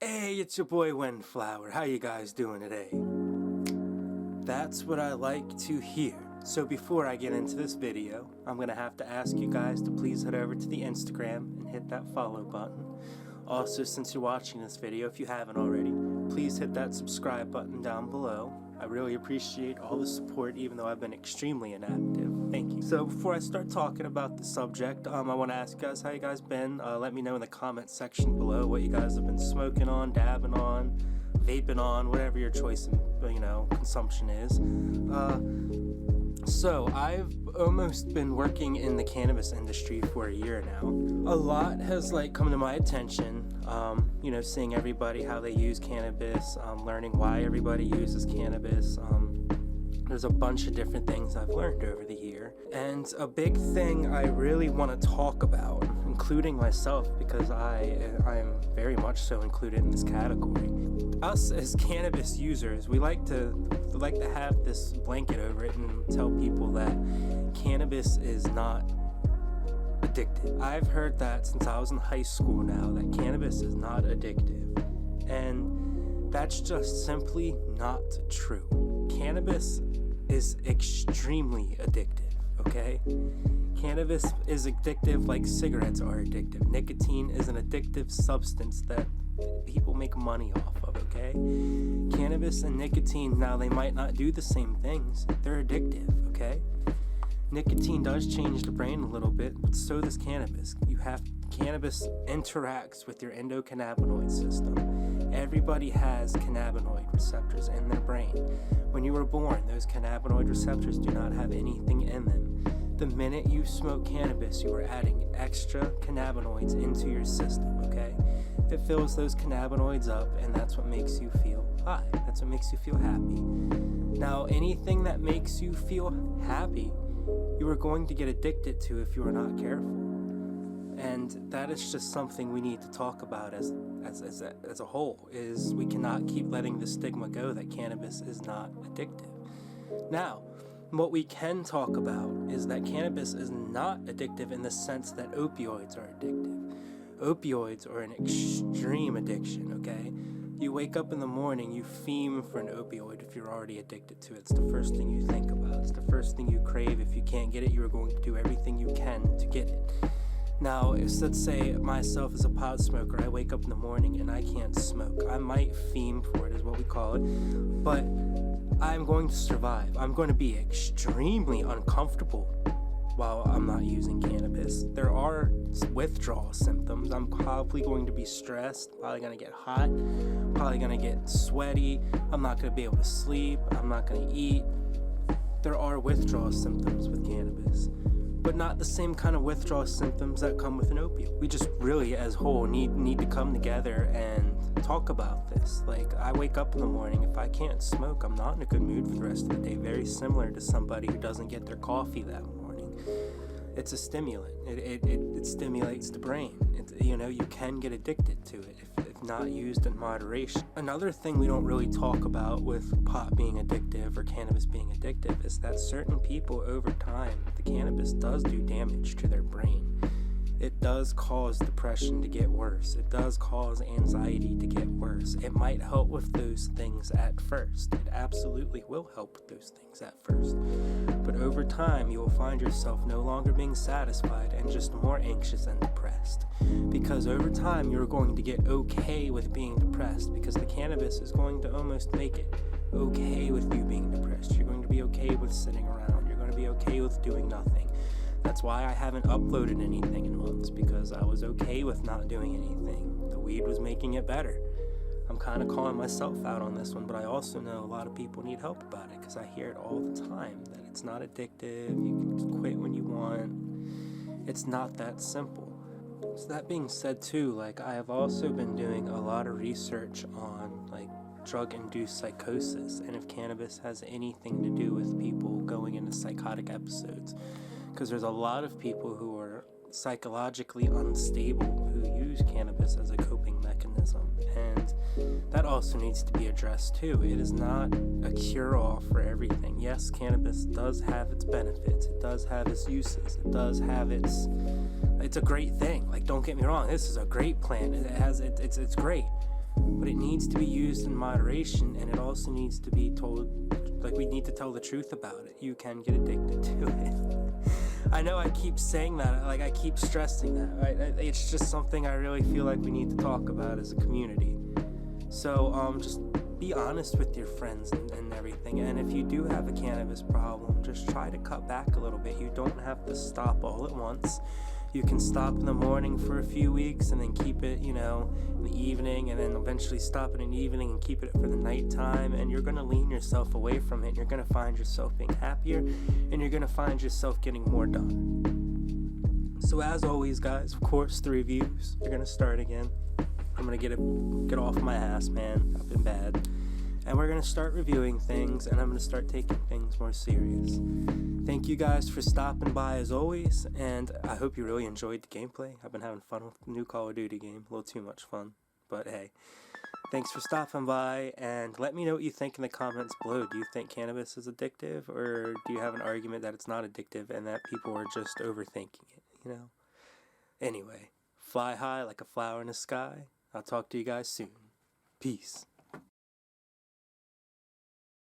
Hey, it's your boy Windflower. How you guys doing today? That's what I like to hear. So before I get into this video, I'm going to have to ask you guys to please head over to the Instagram and hit that follow button. Also, since you're watching this video, if you haven't already, please hit that subscribe button down below. I really appreciate all the support, even though I've been extremely inactive. Thank you. So before I start talking about the subject, I want to ask you guys how you guys been. Let me know in the comment section below what you guys have been smoking on, dabbing on, vaping on, whatever your choice in, consumption is. So I've almost been working in the cannabis industry for a year now. A lot has come to my attention, seeing everybody how they use cannabis, learning why everybody uses cannabis. There's a bunch of different things I've learned over the year. And a big thing I really want to talk about, including myself, because I am very much so included in this category. Us as cannabis users, we like to have this blanket over it and tell people that cannabis is not addictive. I've heard that since I was in high school now, that cannabis is not addictive. And that's just simply not true. Cannabis is extremely addictive, okay? Cannabis is addictive like cigarettes are addictive. Nicotine is an addictive substance that people make money off of, okay? Cannabis and nicotine, now they might not do the same things, they're addictive, okay? Nicotine does change the brain a little bit, but so does cannabis. Cannabis interacts with your endocannabinoid system. Everybody has cannabinoid receptors in their brain. When you were born, those cannabinoid receptors do not have anything in them. The minute you smoke cannabis, you are adding extra cannabinoids into your system, okay? It fills those cannabinoids up, and that's what makes you feel high. That's what makes you feel happy. Now, anything that makes you feel happy, you are going to get addicted to if you are not careful. And that is just something we need to talk about as a whole, is we cannot keep letting the stigma go that cannabis is not addictive. Now, what we can talk about is that cannabis is not addictive in the sense that opioids are addictive. Opioids are an extreme addiction, okay? You wake up in the morning, you fiend for an opioid if you're already addicted to it. It's the first thing you think about. It's the first thing you crave. If you can't get it, you are going to do everything you can to get it. Now, let's say myself as a pot smoker, I wake up in the morning and I can't smoke. I might fiend for it, is what we call it, but I'm going to survive. I'm going to be extremely uncomfortable while I'm not using cannabis. There are withdrawal symptoms. I'm probably going to be stressed, probably going to get hot, probably going to get sweaty. I'm not going to be able to sleep. I'm not going to eat. There are withdrawal symptoms with cannabis, but not the same kind of withdrawal symptoms that come with an opiate. We just really, as a whole, need to come together and talk about this. I wake up in the morning, if I can't smoke, I'm not in a good mood for the rest of the day. Very similar to somebody who doesn't get their coffee that morning. It's a stimulant. It stimulates the brain. You can get addicted to it if not used in moderation. Another thing we don't really talk about with pot being addictive or cannabis being addictive is that certain people over time, the cannabis does do damage to their brain. It does cause depression to get worse. It does cause anxiety to get worse. It might help with those things at first. It absolutely will help with those things at first. But over time, you will find yourself no longer being satisfied and just more anxious and depressed. Because over time, you're going to get okay with being depressed, because the cannabis is going to almost make it okay with you being depressed. You're going to be okay with sitting around. You're going to be okay with doing nothing. That's why I haven't uploaded anything in months, because I was okay with not doing anything. The weed was making it better. I'm kind of calling myself out on this one, but I also know a lot of people need help about it, because I hear it all the time, that it's not addictive, you can just quit when you want. It's not that simple. So that being said too, I have also been doing a lot of research on drug-induced psychosis, and if cannabis has anything to do with people going into psychotic episodes. Because there's a lot of people who are psychologically unstable who use cannabis as a coping mechanism, and that also needs to be addressed too. It is not a cure-all for everything. Yes, cannabis does have its benefits, it does have its uses, it does have it's a great thing. Don't get me wrong, this is a great plant. It's great. but it needs to be used in moderation, and it also needs to be told, like, we need to tell the truth about it. You can get addicted to it. I know I keep saying that, like, I keep stressing that, right? It's just something I really feel like we need to talk about as a community. So just be honest with your friends and everything, and if you do have a cannabis problem, just try to cut back a little bit. You don't have to stop all at once. You can stop in the morning for a few weeks and then keep it, in the evening, and then eventually stop it in the evening and keep it for the nighttime, and you're going to lean yourself away from it, and you're going to find yourself being happier, and you're going to find yourself getting more done. So as always, guys, of course, the reviews are going to start again. I'm going to get off my ass, man. I've been bad. And we're going to start reviewing things, and I'm going to start taking things more serious. Thank you guys for stopping by as always, and I hope you really enjoyed the gameplay. I've been having fun with the new Call of Duty game. A little too much fun, but hey. Thanks for stopping by, and let me know what you think in the comments below. Do you think cannabis is addictive, or do you have an argument that it's not addictive and that people are just overthinking it, Anyway, fly high like a flower in the sky. I'll talk to you guys soon. Peace.